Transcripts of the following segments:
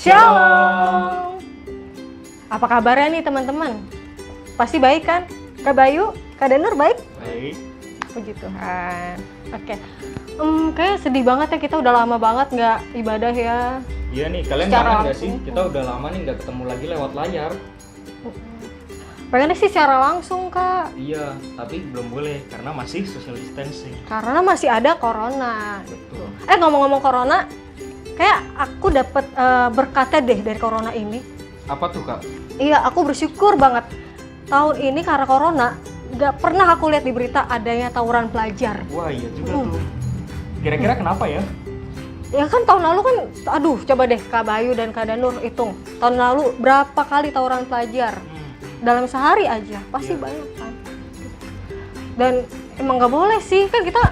Shalom. Apa kabarnya nih teman-teman? Pasti baik kan? Kak Bayu, Kak Danur baik? Baik. Puji Tuhan. Oke. Kayak sedih banget ya, kita udah lama banget nggak ibadah ya. Iya nih, kalian Secara kangen nggak sih? langsung. Kita udah lama nih nggak ketemu lagi lewat layar. Pengennya sih secara langsung Kak, Iya, tapi belum boleh karena masih social distancing. karena masih ada corona. Betul. Ngomong-ngomong corona, kayak aku dapet berkatnya deh dari corona ini. Apa tuh Kak? Iya, aku bersyukur banget. Tahun ini karena corona, nggak pernah aku lihat di berita adanya tawuran pelajar. Wah iya juga tuh. Kira-kira kenapa ya? Ya kan tahun lalu kan, aduh coba deh Kak Bayu dan Kak Danur hitung. Tahun lalu berapa kali tawuran pelajar? Dalam sehari aja, pasti Iya. banyak kan. Dan emang nggak boleh sih, kan kita,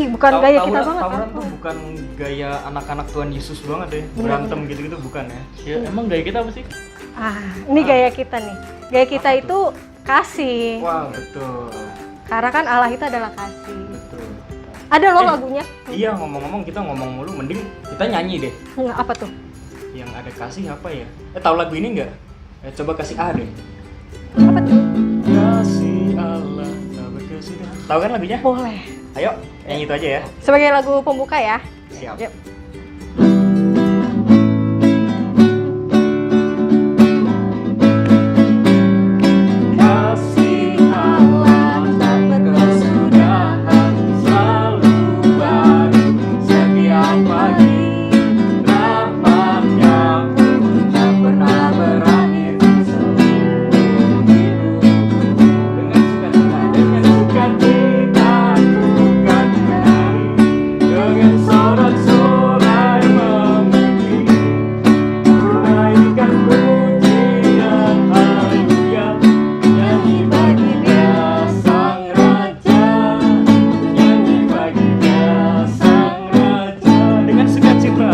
bukan gaya kita banget kan. Tawuran tuh bukan gaya anak-anak Tuhan Yesus banget ya. Berantem gitu-gitu bukan ya? Ya emang gaya kita apa sih? Ini gaya kita nih. Gaya kita itu kasih. Wah betul. Karena kan Allah itu adalah kasih. Betul. Ada loh lagunya. Iya ngomong-ngomong kita ngomong mulu, mending kita nyanyi deh. Apa tuh? Yang ada kasih apa ya? Tahu lagu ini nggak? Coba kasih A deh. Apa tuh? Kasih Allah tak berkesudahan. Tahu kan lagunya? Boleh. Ayo nyanyi itu aja ya. Sebagai lagu pembuka ya. Siap. Yuk. Kasih Allah tak berkesudahan, selalu baru setiap pagi. Rahmat-Nya pun tak pernah berakhir seluruh hidupku. Dengan sukacita ku kan menari, dengan sorak-sorai memuji, menaikkan pujian haleluya. Nyanyi bagi Dia Sang Raja, nyanyi bagi Dia Sang Raja. Dengan sukacita,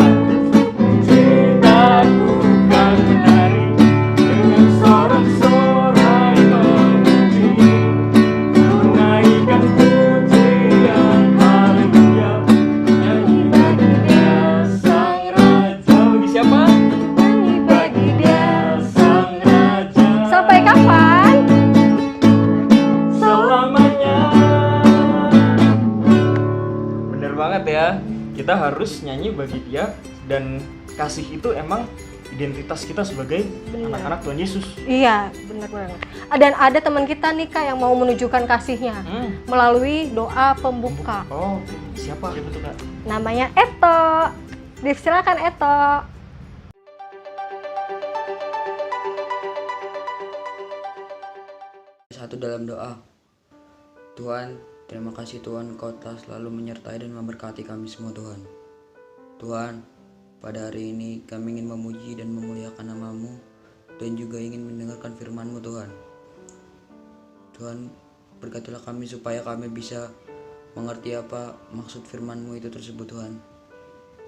citaku kan menari, dengan sorak-sorai memuji, menaikkan pujian haleluya. Nyanyi bagi Dia Sang Raja. Bagi siapa? Nyanyi bagi Dia. Sang Raja. Sampai kapan? Selamanya. Bener banget ya, kita harus nyanyi bagi Dia, dan kasih itu emang identitas kita sebagai Bener. anak-anak Tuhan Yesus. Iya, benar banget. Dan ada teman kita nih Kak yang mau menunjukkan kasihnya melalui doa pembuka. Oh, siapa? Siapa tuh Kak? Namanya Eto. Silakan Eto. Satu dalam doa. Tuhan, terima kasih Tuhan, Engkau telah selalu menyertai dan memberkati kami semua Tuhan. Tuhan, pada hari ini kami ingin memuji dan memuliakan nama-Mu dan juga ingin mendengarkan firman-Mu Tuhan. Tuhan, berkatilah kami supaya kami bisa mengerti apa maksud firman-Mu itu tersebut Tuhan.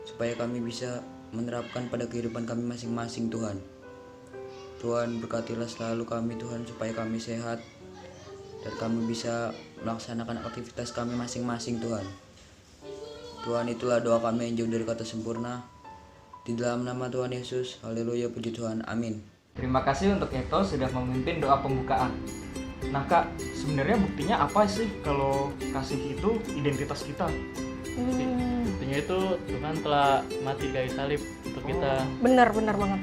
Supaya kami bisa menerapkan pada kehidupan kami masing-masing Tuhan. Tuhan, berkatilah selalu kami Tuhan supaya kami sehat dan kami bisa melaksanakan aktivitas kami masing-masing Tuhan. Tuhan, itulah doa kami yang jauh dari kata sempurna. Di dalam nama Tuhan Yesus, haleluya, puji Tuhan, amin. Terima kasih untuk Eto sudah memimpin doa pembukaan. Nah Kak, sebenarnya buktinya apa sih kalau kasih itu identitas kita? Buktinya itu Tuhan telah mati di kayu salib untuk kita. Benar banget.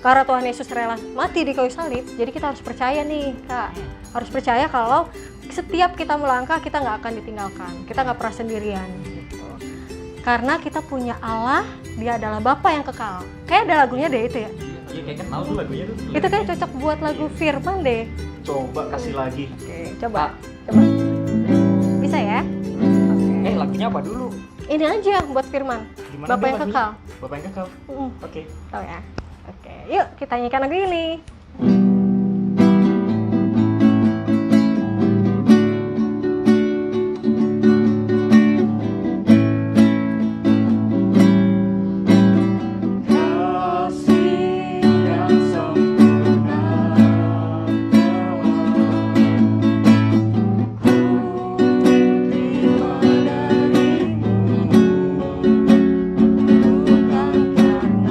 Karena Tuhan Yesus rela mati di kayu salib, jadi kita harus percaya nih Kak. Harus percaya kalau setiap kita melangkah kita nggak akan ditinggalkan, kita nggak pernah sendirian gitu. Karena kita punya Allah, Dia adalah Bapa yang kekal. Kayak ada lagunya deh itu ya. Iya kayak kenal tuh lagunya tuh. Itu kayak cocok buat lagu Firman deh. Coba kasih lagi. Oke, coba. Bisa ya? Oke. Lagunya apa dulu? Ini aja buat Firman. Gimana Bapa deh yang lagunya? kekal. Bapak yang kekal. Oke. Tahu ya? Oke, yuk kita nyanyikan lagu ini. Kasih yang sempurna telah ku terima darimu, bukan karena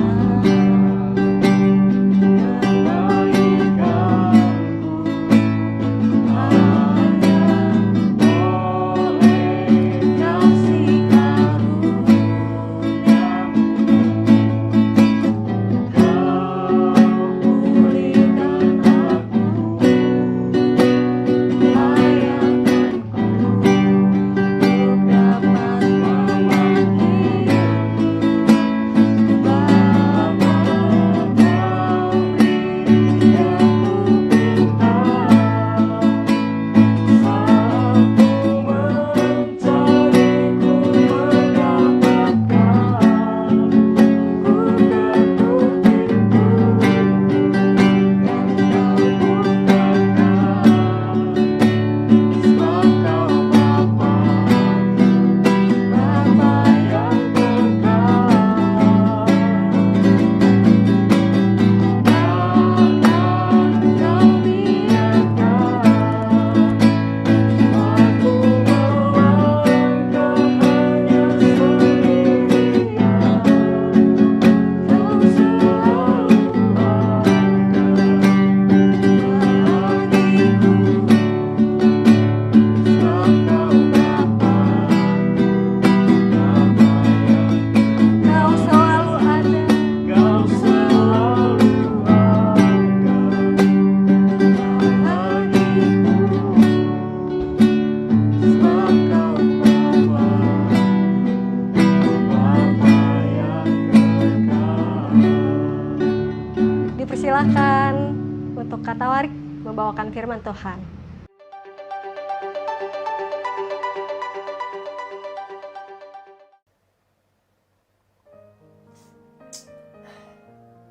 Tawarik membawakan firman Tuhan.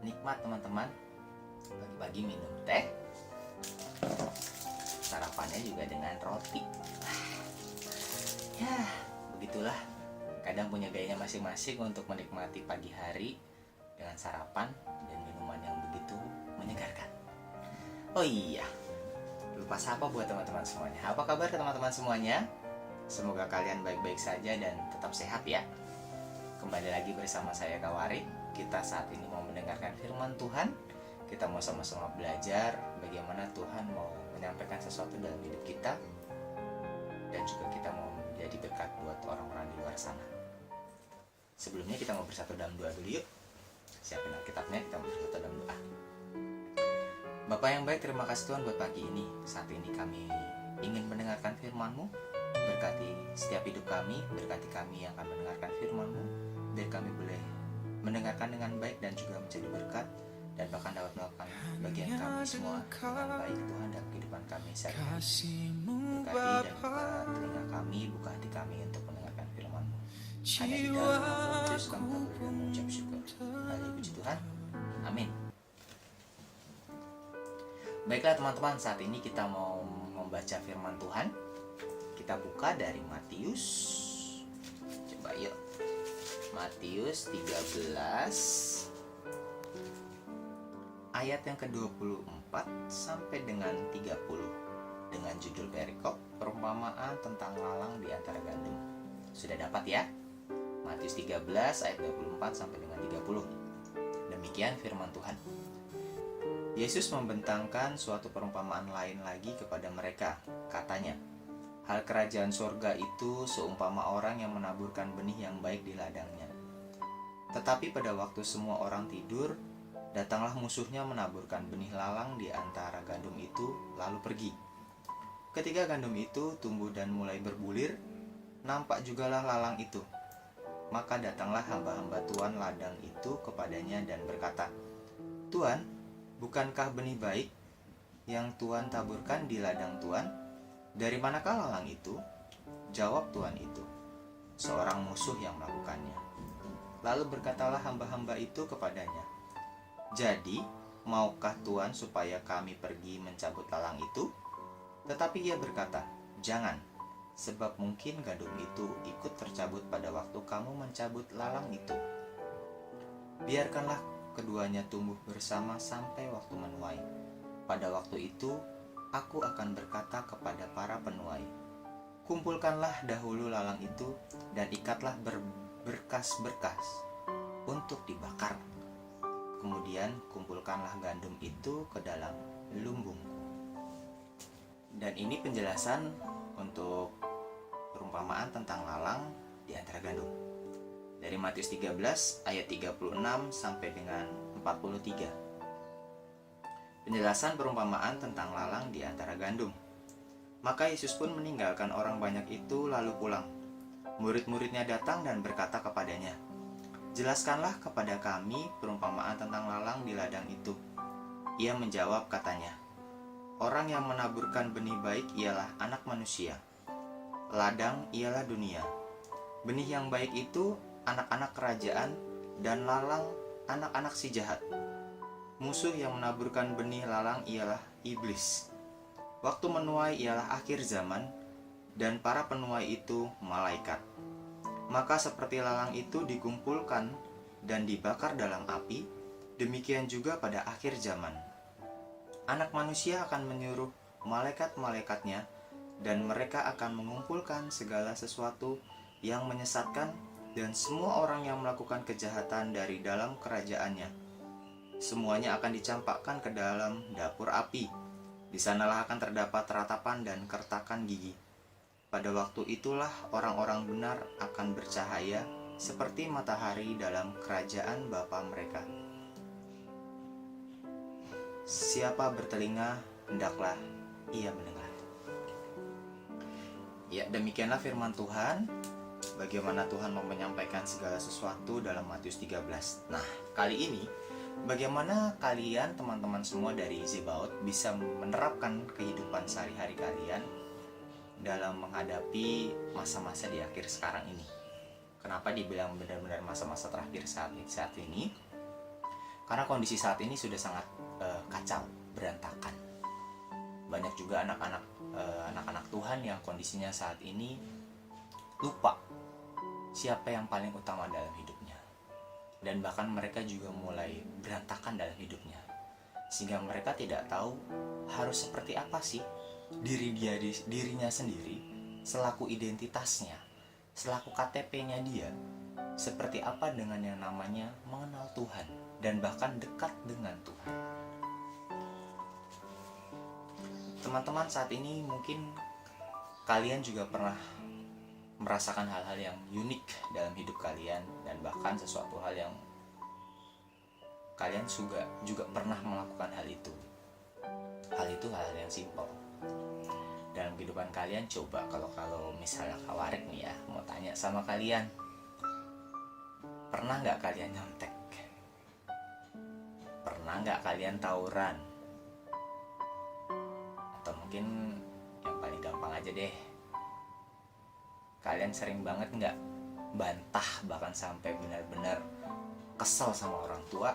Nikmat teman-teman, pagi-pagi minum teh, sarapannya juga dengan roti. Ya, begitulah. Kadang punya gayanya masing-masing untuk menikmati pagi hari dengan sarapan dan minuman yang begitu menyegarkan. Oh iya, lupa sapa buat teman-teman semuanya. Apa kabar teman-teman semuanya? Semoga kalian baik-baik saja dan tetap sehat ya. Kembali lagi bersama saya Kawarik. Kita saat ini mau mendengarkan firman Tuhan. Kita mau sama-sama belajar bagaimana Tuhan mau menyampaikan sesuatu dalam hidup kita. Dan juga kita mau menjadi berkat buat orang-orang di luar sana. Sebelumnya kita mau bersatu dalam doa dulu yuk. Siapin Alkitabnya, kita mau bersatu dalam doa. Bapak yang baik, terima kasih Tuhan buat pagi ini. Saat ini kami ingin mendengarkan firman-Mu. Berkati setiap hidup kami, berkati kami yang akan mendengarkan firman-Mu, biar kami boleh mendengarkan dengan baik dan juga menjadi berkat, dan bahkan dapat melakukan bagian kami semua dengan baik Tuhan dalam kehidupan kami sehari-hari. Berkati dan buka telinga kami, buka hati kami untuk mendengarkan firman-Mu. Hanya di dalam nama Tuhan Yesus kami berdoa dan mengucap syukur. Haleluya, puji Tuhan. Amin. Baiklah teman-teman, saat ini kita mau membaca firman Tuhan. Kita buka dari Matius. Coba yuk. Matius 13 ayat yang ke-24 sampai dengan 30 dengan judul perikop perumpamaan tentang lalang di antara gandum. Sudah dapat ya? Matius 13 ayat 24 sampai dengan 30. Demikian firman Tuhan. Yesus membentangkan suatu perumpamaan lain lagi kepada mereka. Katanya, hal kerajaan sorga itu seumpama orang yang menaburkan benih yang baik di ladangnya. Tetapi pada waktu semua orang tidur, datanglah musuhnya menaburkan benih lalang di antara gandum itu, lalu pergi. Ketika gandum itu tumbuh dan mulai berbulir, nampak jugalah lalang itu. Maka datanglah hamba-hamba tuan ladang itu kepadanya dan berkata, "Tuan, bukankah benih baik yang Tuan taburkan di ladang Tuan? Dari manakah lalang itu?" Jawab tuan itu, "Seorang musuh yang melakukannya." Lalu berkatalah hamba-hamba itu kepadanya, "Jadi, maukah Tuan supaya kami pergi mencabut lalang itu?" Tetapi ia berkata, "Jangan, sebab mungkin gandum itu ikut tercabut pada waktu kamu mencabut lalang itu. Biarkanlah keduanya tumbuh bersama sampai waktu menuai. Pada waktu itu, aku akan berkata kepada para penuai, kumpulkanlah dahulu lalang itu dan ikatlah berkas-berkas untuk dibakar. Kemudian kumpulkanlah gandum itu ke dalam lumbungku." Dan ini penjelasan untuk perumpamaan tentang lalang di antara gandum. Dari Matius 13 ayat 36 sampai dengan 43. Penjelasan perumpamaan tentang lalang di antara gandum. Maka Yesus pun meninggalkan orang banyak itu lalu pulang. Murid-muridnya datang dan berkata kepadanya, "Jelaskanlah kepada kami perumpamaan tentang lalang di ladang itu." Ia menjawab katanya, "Orang yang menaburkan benih baik ialah anak manusia. Ladang ialah dunia. Benih yang baik itu anak-anak kerajaan, dan lalang anak-anak si jahat. Musuh yang menaburkan benih lalang ialah iblis. Waktu menuai ialah akhir zaman, dan para penuai itu malaikat. Maka seperti lalang itu dikumpulkan dan dibakar dalam api, demikian juga pada akhir zaman. Anak manusia akan menyuruh malaikat-malaikatnya, dan mereka akan mengumpulkan segala sesuatu yang menyesatkan dan semua orang yang melakukan kejahatan dari dalam kerajaannya. Semuanya akan dicampakkan ke dalam dapur api. Di sanalah akan terdapat ratapan dan kertakan gigi. Pada waktu itulah orang-orang benar akan bercahaya seperti matahari dalam kerajaan Bapa mereka. Siapa bertelinga, hendaklah ia mendengar." Ya, demikianlah firman Tuhan. Bagaimana Tuhan mau menyampaikan segala sesuatu dalam Matius 13. Nah, kali ini Bagaimana kalian teman-teman semua dari Zebaot bisa menerapkan kehidupan sehari-hari kalian dalam menghadapi masa-masa di akhir sekarang ini? Kenapa dibilang benar-benar masa-masa terakhir saat ini? Karena kondisi saat ini sudah sangat kacau, berantakan. Banyak juga anak-anak Tuhan yang kondisinya saat ini lupa siapa yang paling utama dalam hidupnya. Dan bahkan mereka juga mulai berantakan dalam hidupnya. Sehingga mereka tidak tahu harus seperti apa sih dirinya sendiri selaku identitasnya, selaku KTP-nya dia, seperti apa dengan yang namanya mengenal Tuhan dan bahkan dekat dengan Tuhan. Teman-teman, saat ini mungkin kalian juga pernah merasakan hal-hal yang unik dalam hidup kalian, dan bahkan sesuatu hal yang kalian juga pernah melakukan hal itu. Hal itu hal yang simpel dalam kehidupan kalian. Coba kalau misalnya Kak Warik nih ya mau tanya sama kalian, pernah nggak kalian nyontek? Pernah nggak kalian tawuran? Atau mungkin yang paling gampang aja deh, kalian sering banget nggak bantah, bahkan sampai benar-benar kesel sama orang tua,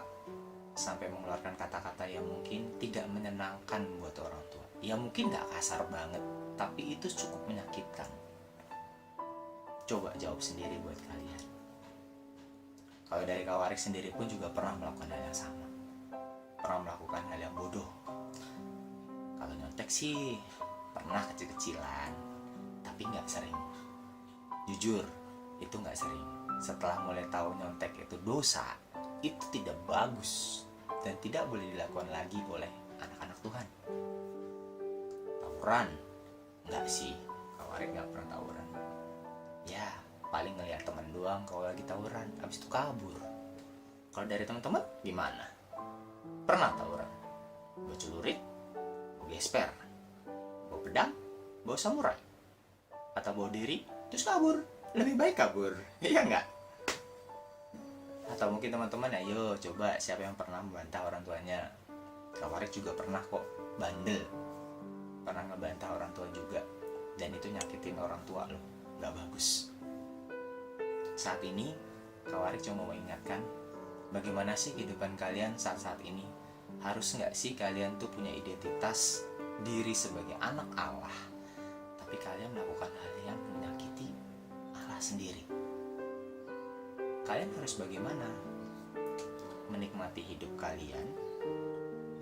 sampai mengeluarkan kata-kata yang mungkin tidak menyenangkan buat orang tua. Ya mungkin nggak kasar banget, tapi itu cukup menyakitkan. Coba jawab sendiri buat kalian. Kalau dari Kak Warik sendiri pun juga pernah melakukan hal yang sama. Pernah melakukan hal yang bodoh. Kalau nyontek sih pernah kecil-kecilan, tapi nggak sering. Jujur, itu nggak sering. Setelah mulai tahu nyontek itu dosa, itu tidak bagus dan tidak boleh dilakukan lagi oleh anak-anak Tuhan. Tawuran, nggak sih, Kak Warik nggak pernah tawuran. Ya, paling ngeliat teman doang kalau lagi tawuran, habis itu kabur. Kalau dari teman-teman gimana? Pernah tawuran? Bawa celurit, bawa gesper, bawa pedang, bawa samurai, atau bawa diri terus kabur? Lebih baik kabur, iya nggak? Atau mungkin teman-teman, ayo coba siapa yang pernah membantah orang tuanya? Kak Warik juga pernah kok, bandel, pernah ngebantah orang tua juga, dan itu nyakitin orang tua loh, nggak bagus. Saat ini Kak Warik cuma mau ingatkan, bagaimana sih kehidupan kalian saat-saat ini? Harus nggak sih kalian tuh punya identitas diri sebagai anak Allah, tapi kalian melakukan hal yang menyakiti Allah sendiri? Kalian harus bagaimana? Menikmati hidup kalian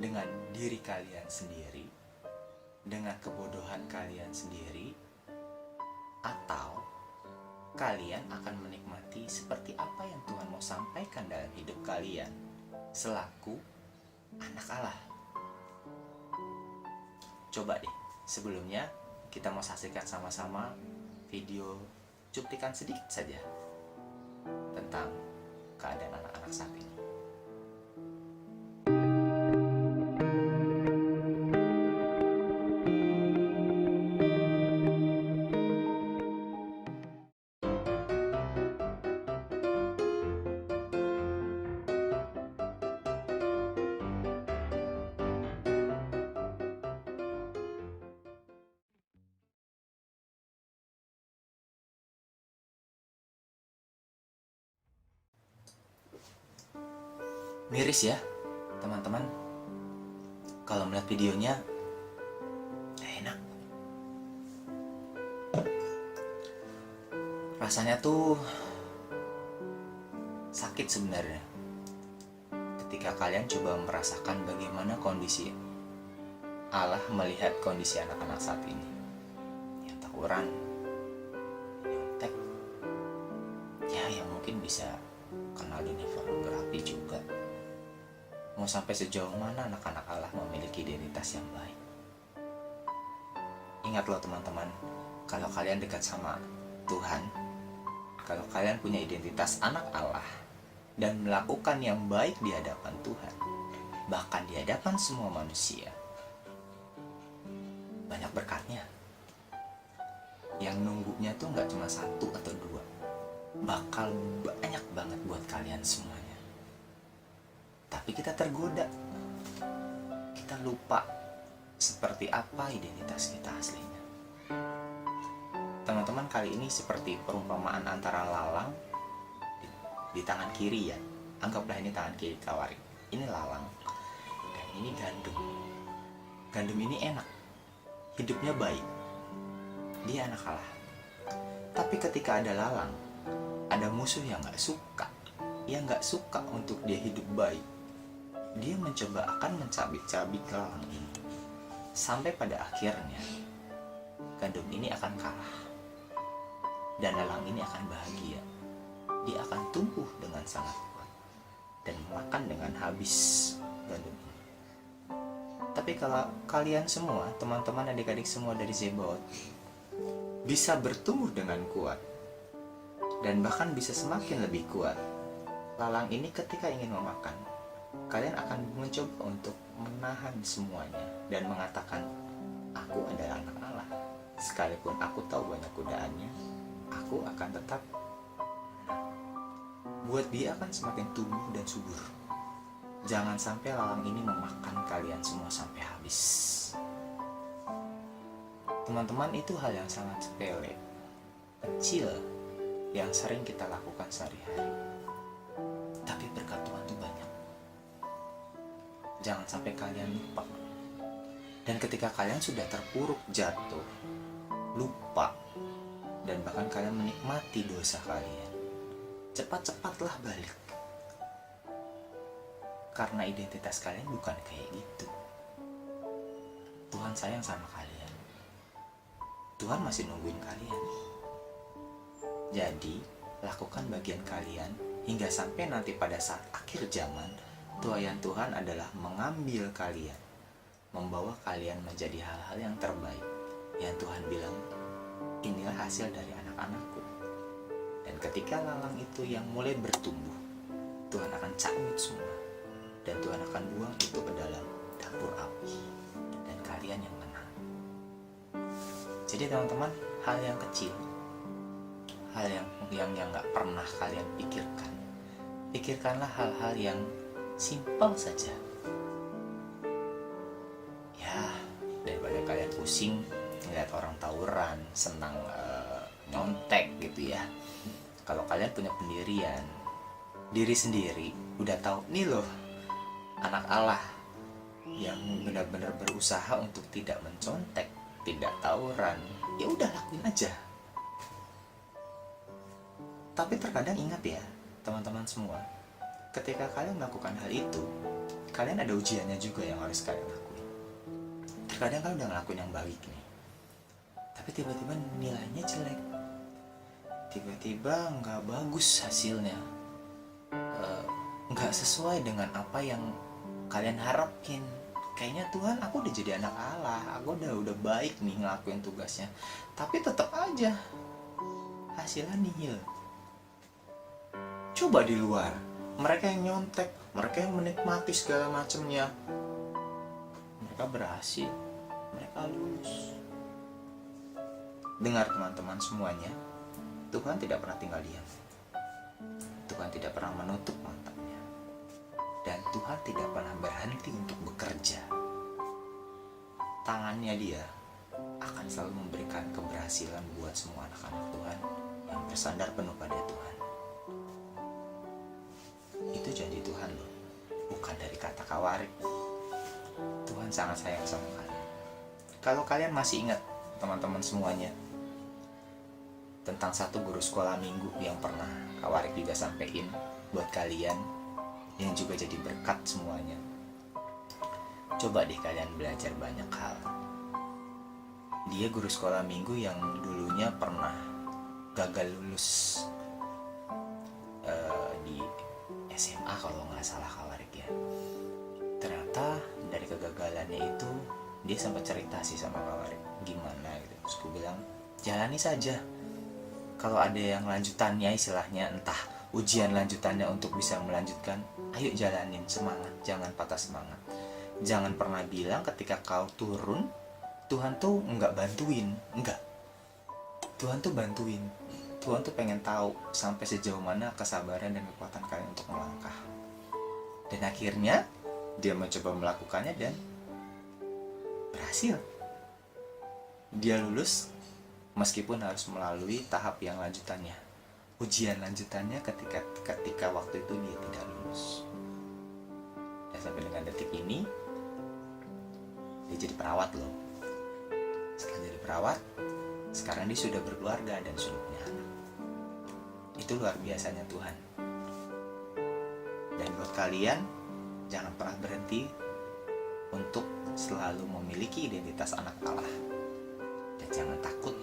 dengan diri kalian sendiri, dengan kebodohan kalian sendiri, atau kalian akan menikmati seperti apa yang Tuhan mau sampaikan dalam hidup kalian selaku anak Allah? Coba deh, sebelumnya kita mau saksikan sama-sama video cuplikan sedikit saja tentang keadaan anak-anak saat ini. Miris ya teman-teman, kalau melihat videonya enak. Rasanya tuh sakit sebenarnya ketika kalian coba merasakan bagaimana kondisi Allah melihat kondisi anak-anak saat ini. Yang tawuran, nyontek, ya yang mungkin bisa kenal dunia pornografi juga. Mau sampai sejauh mana anak-anak Allah memiliki identitas yang baik? Ingat loh teman-teman, kalau kalian dekat sama Tuhan, kalau kalian punya identitas anak Allah dan melakukan yang baik di hadapan Tuhan, bahkan di hadapan semua manusia, banyak berkatnya. Yang nunggunya tuh gak cuma 1 atau 2, bakal banyak banget buat kalian semuanya. Tapi kita tergoda. Kita lupa seperti apa identitas kita aslinya. Teman-teman, kali ini seperti perumpamaan antara lalang di tangan kiri ya. Anggaplah ini tangan kiri Kawarik. Ini lalang dan ini gandum. Gandum ini enak, hidupnya baik, dia anak Allah. Tapi ketika ada lalang, ada musuh yang gak suka, untuk dia hidup baik. Dia mencoba akan mencabik-cabik lalang ini, sampai pada akhirnya gandum ini akan kalah dan lalang ini akan bahagia. Dia akan tumbuh dengan sangat kuat dan makan dengan habis gandum ini. Tapi kalau kalian semua, teman-teman adik-adik semua dari Zebaot, bisa bertumbuh dengan kuat dan bahkan bisa semakin lebih kuat, lalang ini ketika ingin memakan, kalian akan mencoba untuk menahan semuanya dan mengatakan, aku adalah anak Allah. Sekalipun aku tahu banyak godaannya, aku akan tetap menang. Buat dia akan semakin tumbuh dan subur. Jangan sampai lalang ini memakan kalian semua sampai habis. Teman-teman, itu hal yang sangat sepele, kecil, yang sering kita lakukan sehari-hari. Tapi berkat Tuhan itu banyak. Jangan sampai kalian lupa. Dan ketika kalian sudah terpuruk jatuh, lupa, dan bahkan kalian menikmati dosa kalian, cepat-cepatlah balik. Karena identitas kalian bukan kayak gitu. Tuhan sayang sama kalian. Tuhan masih nungguin kalian. Jadi, lakukan bagian kalian hingga sampai nanti pada saat akhir zaman, tuayan Tuhan adalah mengambil kalian, membawa kalian menjadi hal-hal yang terbaik. Yang Tuhan bilang, inilah hasil dari anak-anakku. Dan ketika lalang itu yang mulai bertumbuh, Tuhan akan cabut semua. Dan Tuhan akan buang itu ke dalam dapur api. Dan kalian yang menang. Jadi teman-teman, hal yang kecil, hal yang gak pernah kalian pikirkan, pikirkanlah hal-hal yang simpel saja. Ya, daripada kalian pusing ngeliat orang tawuran, senang nyontek gitu ya. Kalau kalian punya pendirian, diri sendiri, udah tahu nih loh, anak Allah yang benar-benar berusaha untuk tidak mencontek, tidak tawuran, ya udah lakuin aja. Tapi terkadang ingat ya, teman-teman semua, ketika kalian melakukan hal itu, kalian ada ujiannya juga yang harus kalian lakuin. Terkadang kalian udah ngelakuin yang baik nih, tapi tiba-tiba nilainya jelek, tiba-tiba nggak bagus hasilnya, nggak sesuai dengan apa yang kalian harapin. Kayaknya Tuhan, aku udah jadi anak Allah, aku udah baik nih ngelakuin tugasnya, tapi tetap aja hasilnya nihil. Coba di luar, mereka yang nyontek, mereka yang menikmati segala macamnya, mereka berhasil, mereka lulus. Dengar teman-teman semuanya, Tuhan tidak pernah tinggal diam. Tuhan tidak pernah menutup matanya. Dan Tuhan tidak pernah berhenti untuk bekerja. Tangannya Dia akan selalu memberikan keberhasilan buat semua anak-anak Tuhan yang bersandar penuh pada Tuhan. Itu janji Tuhan loh, bukan dari kata Kawarik. Tuhan sangat sayang sama kalian. Kalau kalian masih ingat, teman-teman semuanya, tentang satu guru sekolah minggu yang pernah Kawarik juga sampein buat kalian, yang juga jadi berkat semuanya. Coba deh kalian belajar banyak hal. Dia guru sekolah minggu yang dulunya pernah gagal lulus di SMA kalau nggak salah Kawarik ya. Ternyata dari kegagalannya itu dia sempat cerita sih sama Kawarik gimana gitu. Terus gue bilang, jalani saja. Kalau ada yang lanjutannya istilahnya, entah ujian lanjutannya untuk bisa melanjutkan, ayo jalanin, semangat, jangan patah semangat. Jangan pernah bilang ketika kau turun, Tuhan tuh nggak bantuin, enggak. Tuhan tuh bantuin. Tuhan tuh pengen tahu sampai sejauh mana kesabaran dan kekuatan kalian untuk melangkah. Dan akhirnya dia mencoba melakukannya dan berhasil. Dia lulus meskipun harus melalui tahap yang lanjutannya. Ujian lanjutannya ketika waktu itu dia tidak lulus. Dan sampai dengan detik ini dia jadi perawat loh. Setelah jadi perawat, sekarang dia sudah berkeluarga dan sudah punya anak. Itu luar biasanya Tuhan. Dan buat kalian, jangan pernah berhenti untuk selalu memiliki identitas anak Allah. Dan jangan takut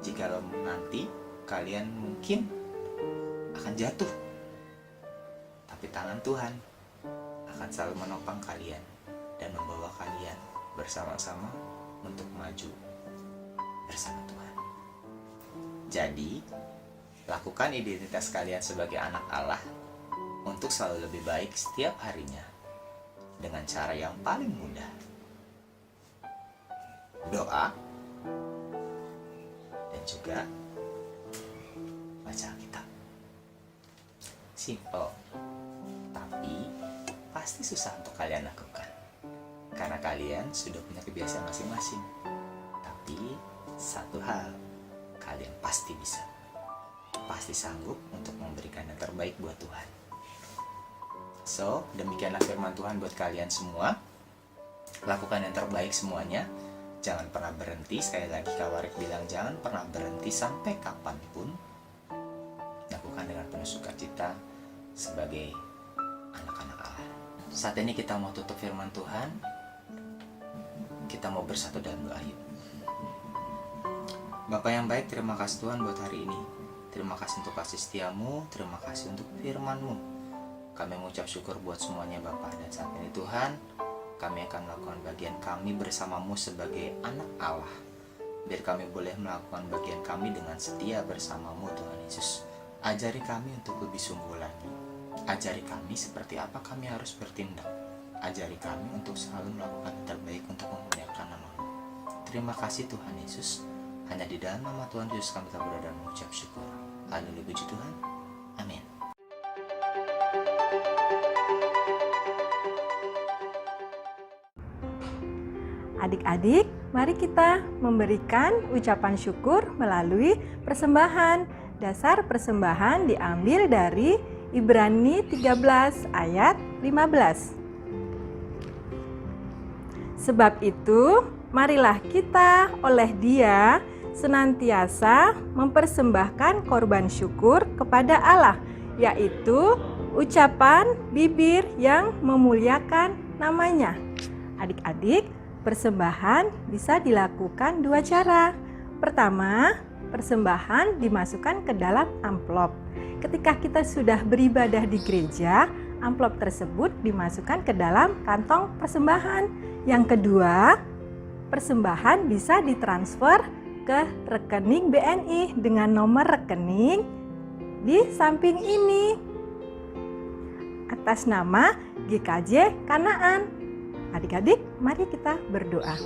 jika nanti kalian mungkin akan jatuh. Tapi tangan Tuhan akan selalu menopang kalian dan membawa kalian bersama-sama untuk maju bersama Tuhan. Jadi, lakukan identitas kalian sebagai anak Allah untuk selalu lebih baik setiap harinya dengan cara yang paling mudah. Doa dan juga baca Alkitab. Simple, tapi pasti susah untuk kalian lakukan karena kalian sudah punya kebiasaan masing-masing. Tapi satu hal, kalian pasti bisa, pasti sanggup untuk memberikan yang terbaik buat Tuhan. So, demikianlah firman Tuhan buat kalian semua. Lakukan yang terbaik semuanya. Jangan pernah berhenti. Sekali lagi Kak Warik bilang jangan pernah berhenti sampai kapanpun. Lakukan dengan penuh sukacita sebagai anak-anak Allah. Saat ini kita mau tutup firman Tuhan. Kita mau bersatu dalam doa yuk. Bapa yang baik, terima kasih Tuhan buat hari ini. Terima kasih untuk kasih setiamu. Terima kasih untuk firman-Mu. Kami mengucap syukur buat semuanya Bapak. Dan saat ini Tuhan, kami akan melakukan bagian kami bersama-Mu sebagai anak Allah. Biar kami boleh melakukan bagian kami dengan setia bersama-Mu Tuhan Yesus. Ajari kami untuk lebih sungguh lagi. Ajari kami seperti apa kami harus bertindak. Ajari kami untuk selalu melakukan yang terbaik untuk memuliakan nama-Mu. Terima kasih Tuhan Yesus. Hanya di dalam nama Tuhan Yesus kami telah berdoa dan mengucap syukur. Haleluya, puji Tuhan. Amin. Adik-adik, mari kita memberikan ucapan syukur melalui persembahan. Dasar persembahan diambil dari Ibrani 13 ayat 15. Sebab itu, marilah kita oleh Dia senantiasa mempersembahkan korban syukur kepada Allah, yaitu ucapan bibir yang memuliakan namanya. Adik-adik, persembahan bisa dilakukan dua cara. Pertama, persembahan dimasukkan ke dalam amplop. Ketika kita sudah beribadah di gereja, amplop tersebut dimasukkan ke dalam kantong persembahan. Yang kedua, persembahan bisa ditransfer ke rekening BNI dengan nomor rekening di samping ini atas nama GKJ Kanaan. Adik-adik, mari kita berdoa.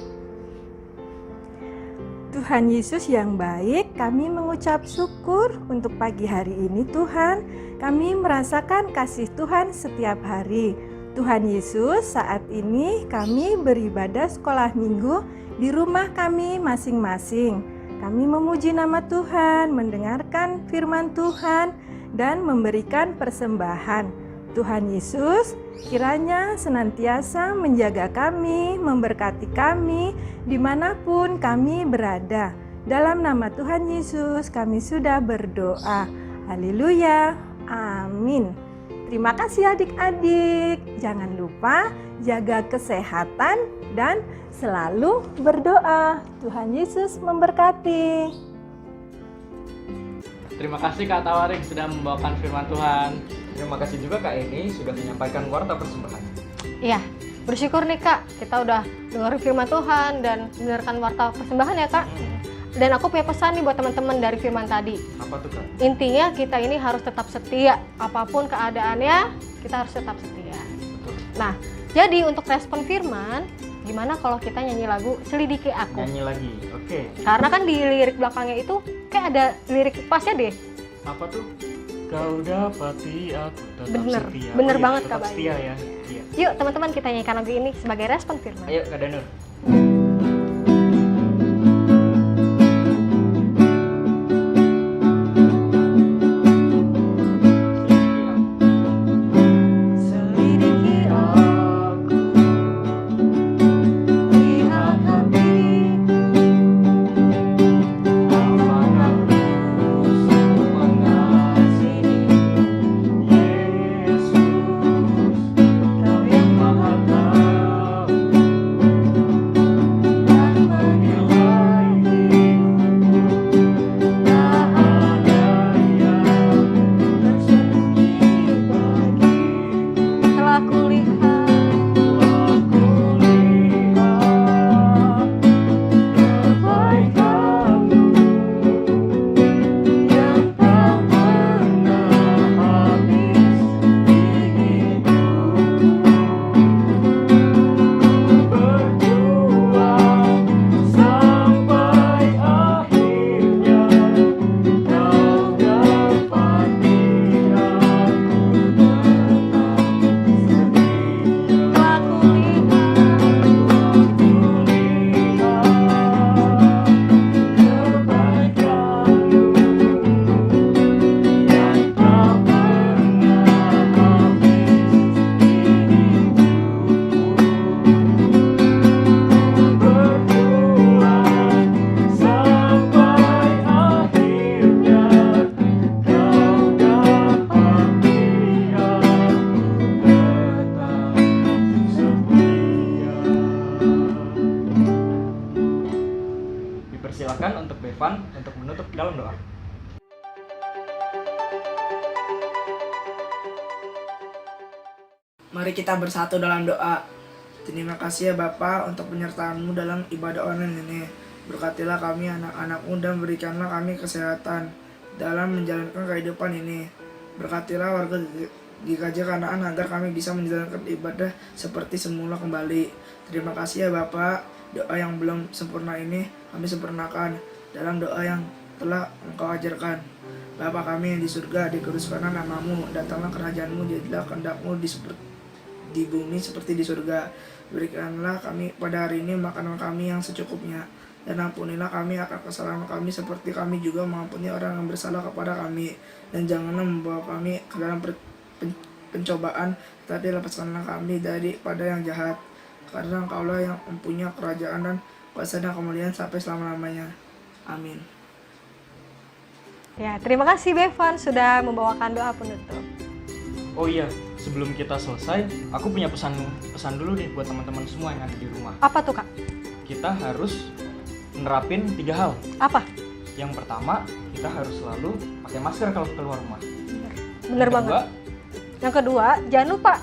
Tuhan Yesus yang baik, kami mengucap syukur untuk pagi hari ini Tuhan. Kami merasakan kasih Tuhan setiap hari. Tuhan Yesus, saat ini kami beribadah sekolah minggu di rumah kami masing-masing. Kami memuji nama Tuhan, mendengarkan firman Tuhan, dan memberikan persembahan. Tuhan Yesus, kiranya senantiasa menjaga kami, memberkati kami, dimanapun kami berada. Dalam nama Tuhan Yesus, kami sudah berdoa. Haleluya, amin. Terima kasih adik-adik. Jangan lupa jaga kesehatan dan selalu berdoa. Tuhan Yesus memberkati. Terima kasih Kak Tawarik sudah membawakan firman Tuhan. Terima kasih juga Kak Eni sudah menyampaikan warta persembahan. Iya, bersyukur nih Kak, kita udah dengerin firman Tuhan dan mendengarkan warta persembahan ya Kak. Dan aku punya pesan nih buat teman-teman dari firman tadi. Apa tuh Kak? Intinya kita ini harus tetap setia, apapun keadaannya kita harus tetap setia. Betul. Nah, jadi untuk respon firman, gimana kalau kita nyanyi lagu Selidiki Aku? Nyanyi lagi, oke. Karena kan di lirik belakangnya itu kayak ada lirik pasnya deh. Apa tuh? kau dapati aku tetap Bener, setia. bener Oh iya, banget, tetap Kak Bayu. setia ya. Iya. Yuk teman-teman kita nyanyikan lagu ini sebagai respon firman. Ayo Kak Danur. Selidiki aku, lihat hatiku, apakah aku mengasihi Yesus, Kau yang Maha Tahu dan menilai hidupku. Tak ada yang tersembunyi bagiku. Telah kulihat kebaikan-Mu yang tak pernah habis di hidupku. Berjuang sampai akhirnya Kau dapati aku tetap setia. Telah Dipersilakan untuk Bevan untuk menutup dalam doa. Mari kita bersatu dalam doa. Terima kasih ya Bapa untuk penyertaan-Mu dalam ibadah online ini. Berkatilah kami anak-anak-Mu dan berikanlah kami kesehatan dalam menjalankan kehidupan ini. Berkatilah warga GKJ Kanaan agar kami bisa menjalankan ibadah seperti semula kembali. Terima kasih ya Bapa. Doa yang belum sempurna ini kami sempurnakan dalam doa yang telah Engkau ajarkan. Bapa kami yang di surga, dikuduskanlah nama-Mu, datanglah kerajaan-Mu, jadilah kehendak-Mu di bumi seperti di surga. Berikanlah kami pada hari ini makanan kami yang secukupnya, dan ampunilah kami akan kesalahan kami seperti kami juga mengampuni orang yang bersalah kepada kami. Dan janganlah membawa kami ke dalam pencobaan, tetapi lepaskanlah kami daripada yang jahat. Karena Engkaulah yang mempunyai kerajaan dan kuasa dan kemuliaan sampai selama-lamanya. Amin. Ya, terima kasih Bevan sudah membawakan doa penutup. Oh iya, sebelum kita selesai, aku punya pesan dulu nih buat teman-teman semua yang ada di rumah. Apa tuh Kak? Kita harus nerapin 3 hal. Apa? Yang pertama, kita harus selalu pakai masker kalau keluar rumah. Bener Yang banget. kedua, Yang kedua, jangan lupa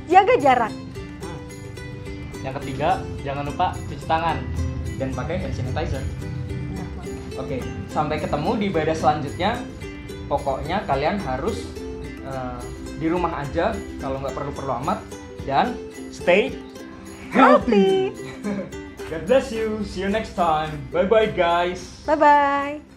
jaga jarak. Yang ketiga, jangan lupa cuci tangan. dan pakai hand sanitizer. Bener banget. Oke, sampai ketemu di ibadah selanjutnya. Pokoknya kalian harus di rumah aja kalau nggak perlu-perlu amat, dan stay healthy. God bless you. See you next time. Bye bye guys. Bye bye.